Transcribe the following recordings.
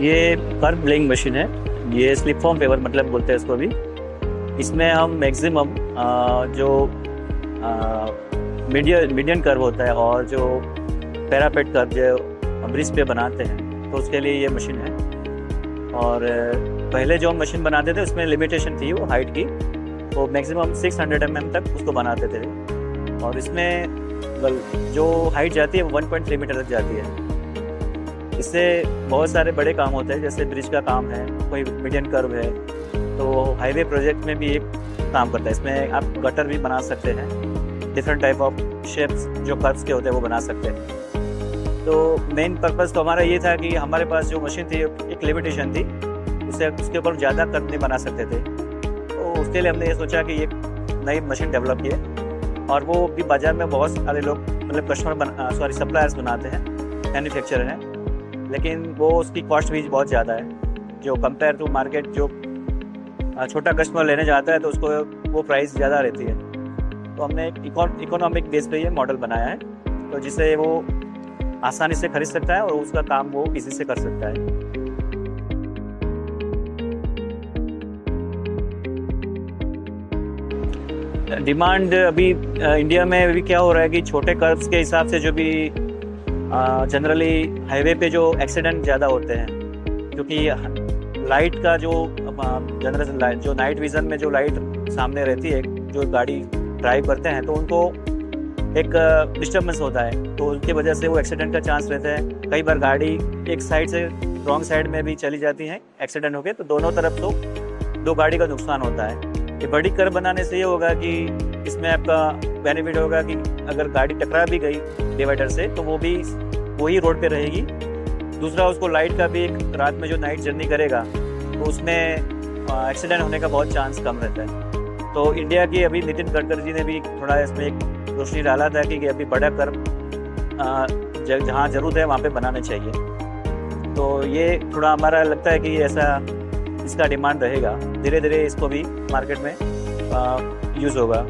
ये curve ब्लेइंग machine है। ये स्लिप फॉर्म पेवर मतलब बोलते हैं इसको भी। इसमें हम मैक्सिमम जो मीडियन कर्व होता है और जो पैरापेट कर्व जो हम ब्रिज पे बनाते हैं तो उसके लिए ये मशीन है। और पहले जो हम मशीन बनाते थे उसमें लिमिटेशन थी वो हाइट की, तो मैक्सिमम 600 mm तक उसको बनाते थे। और इसमें जो हाइट जाती है वो 1.3 मीटर तक जाती है। इससे बहुत सारे बड़े काम होते हैं, जैसे ब्रिज का काम है, कोई मीडियन कर्व है, तो हाईवे प्रोजेक्ट में भी एक काम करता है। इसमें आप गटर भी बना सकते हैं, डिफरेंट टाइप ऑफ शेप्स जो कर्व्स के होते हैं वो बना सकते हैं। तो मेन पर्पस तो हमारा ये था कि हमारे पास जो मशीन थी एक लिमिटेशन थी, उसके ऊपर ज़्यादा कर्व नहीं बना सकते थे। तो उसके लिए हमने ये सोचा कि एक नई मशीन डेवलप की है। और वो भी बाज़ार में बहुत सारे लोग मतलब सप्लायर्स बनाते हैं, मैन्युफैक्चरर हैं, लेकिन वो उसकी कॉस्ट भी बहुत ज़्यादा है जो कंपेयर टू मार्केट। जो छोटा कस्टमर लेने जाता है तो उसको वो प्राइस ज़्यादा रहती है। तो हमने एक इकोनॉमिक बेस पे ये मॉडल बनाया है, तो जिसे वो आसानी से खरीद सकता है और उसका काम वो इजी से कर सकता है। डिमांड अभी इंडिया में अभी क्या हो रहा है कि छोटे कर्व्स के हिसाब से जो भी जनरली हाईवे पे जो एक्सीडेंट ज़्यादा होते हैं, क्योंकि लाइट का जो जनरल जो नाइट विज़न में जो लाइट सामने रहती है, जो गाड़ी ड्राइव करते हैं तो उनको एक डिस्टर्बेंस होता है, तो उनकी वजह से वो एक्सीडेंट का चांस रहता है। कई बार गाड़ी एक साइड से रॉन्ग साइड में भी चली जाती है एक्सीडेंट होके, तो दोनों तरफ तो दो गाड़ी का नुकसान होता है। ये बड़ी कर्व बनाने से ये होगा कि इसमें आपका बेनिफिट होगा कि अगर गाड़ी टकरा भी गई डिवाइडर से तो वो भी वही रोड पे रहेगी। दूसरा, उसको लाइट का भी एक रात में जो नाइट जर्नी करेगा तो उसमें एक्सीडेंट होने का बहुत चांस कम रहता है। तो इंडिया की अभी नितिन गडकरी जी ने भी थोड़ा इसमें एक रोशनी डाला था कि अभी बड़ा कर्व जहाँ ज़रूरत है वहाँ पे बनाने चाहिए। तो ये थोड़ा हमारा लगता है कि ऐसा इसका डिमांड रहेगा, धीरे धीरे इसको भी मार्केट में यूज़ होगा।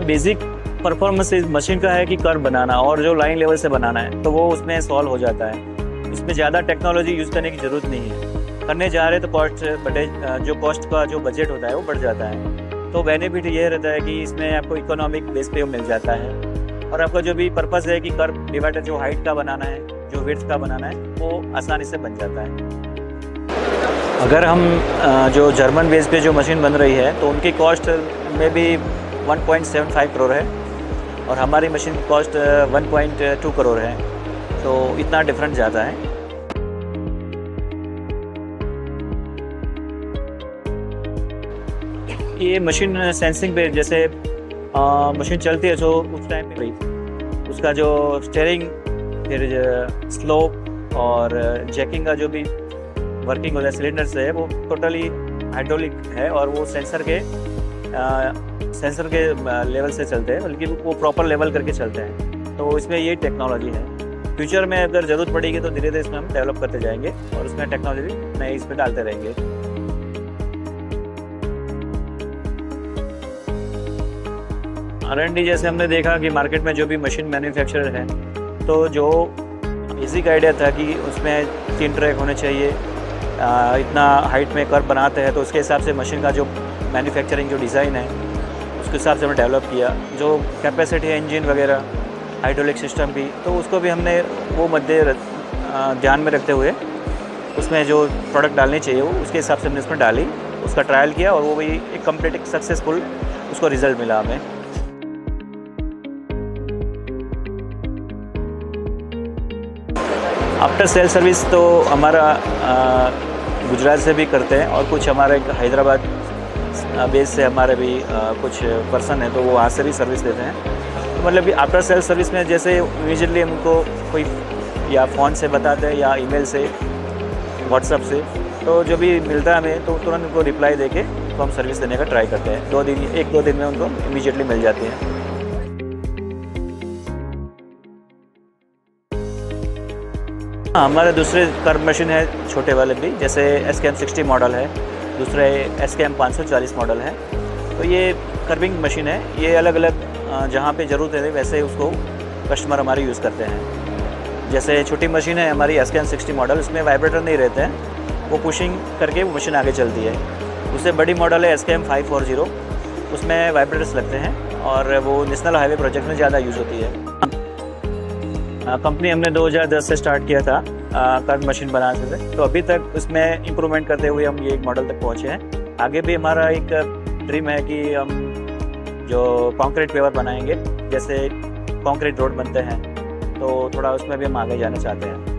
बेसिक परफॉर्मेंस इस मशीन का है कि कर्व बनाना और जो लाइन लेवल से बनाना है तो वो उसमें सॉल्व हो जाता है। इसमें ज़्यादा टेक्नोलॉजी यूज़ करने की ज़रूरत नहीं है। करने जा रहे तो कॉस्ट का जो बजट होता है वो बढ़ जाता है। तो बेनिफिट ये रहता है कि इसमें आपको इकोनॉमिक बेस पे मिल जाता है, और आपका जो भी पर्पस है कि कर्व डिवाइडर जो हाइट का बनाना है, जो विड्थ का बनाना है, वो आसानी से बन जाता है। अगर हम जो जर्मन बेस पे जो मशीन बन रही है तो उनकी कॉस्ट में भी 1.75 करोड़ है और हमारी मशीन की कॉस्ट 1.2 करोड़ है, तो इतना डिफरेंस ज़्यादा है। ये मशीन सेंसिंग पे जैसे मशीन चलती है तो उस टाइम पे उसका जो स्टीयरिंग, फिर स्लोप और जैकिंग का जो भी वर्किंग होता है सिलेंडर से, वो टोटली हाइड्रोलिक है और वो सेंसर के लेवल से चलते हैं, बल्कि वो प्रॉपर लेवल करके चलते हैं। तो इसमें ये टेक्नोलॉजी है। फ्यूचर में अगर ज़रूरत पड़ेगी तो धीरे धीरे इसमें हम डेवलप करते जाएंगे और उसमें टेक्नोलॉजी नए इस पर डालते रहेंगे। R&D जैसे हमने देखा कि मार्केट में जो भी मशीन मैन्युफैक्चरर है, तो जो बेसिक आइडिया था कि उसमें 3 ट्रैक होने चाहिए, इतना हाइट में कर्व बनाते हैं तो उसके हिसाब से मशीन का जो मैन्युफैक्चरिंग जो डिज़ाइन है उसके हिसाब से हमने डेवलप किया। जो कैपेसिटी है इंजन वगैरह, हाइड्रोलिक सिस्टम भी, तो उसको भी हमने वो ध्यान में रखते हुए उसमें जो प्रोडक्ट डालनी चाहिए वो उसके हिसाब से हमने उसमें डाली, उसका ट्रायल किया और वो भी एक कंप्लीट एक सक्सेसफुल उसको रिज़ल्ट मिला हमें। आफ्टर सेल सर्विस तो हमारा गुजरात से भी करते हैं और कुछ हमारे हैदराबाद बेस से हमारे भी कुछ पर्सन है तो वो वहाँ से भी सर्विस देते हैं। तो मतलब कि आफ्टर सेल सर्विस में जैसे इमीडिएटली हमको कोई या फ़ोन से बताते हैं या ईमेल से, व्हाट्सएप से, तो जो भी मिलता है हमें तो तुरंत उनको रिप्लाई देके तो हम सर्विस देने का ट्राई करते हैं। 1-2 दिन में उनको इमीडिएटली मिल जाती है। हमारे दूसरे कर्व मशीन है छोटे वाले भी, जैसे SKM 60 मॉडल है, दूसरे SKM 540 मॉडल है। तो ये कर्विंग मशीन है, ये अलग अलग जहाँ पे ज़रूरत है वैसे उसको कस्टमर हमारे यूज़ करते हैं। जैसे छोटी मशीन है हमारी SKN 60 मॉडल, उसमें वाइब्रेटर नहीं रहते हैं, वो पुशिंग करके वो मशीन आगे चलती है। उससे बड़ी मॉडल है SKM 540, उसमें वाइब्रेटर्स लगते हैं और वो नेशनल हाईवे प्रोजेक्ट में ज़्यादा यूज़ होती है। कंपनी हमने 2010 से स्टार्ट किया था कर्व मशीन बनाने से, तो अभी तक उसमें इम्प्रूवमेंट करते हुए हम ये एक मॉडल तक पहुँचे हैं। आगे भी हमारा एक ड्रीम है कि हम जो कंक्रीट पेवर बनाएंगे, जैसे कंक्रीट रोड बनते हैं, तो थोड़ा उसमें भी हम आगे जाना चाहते हैं।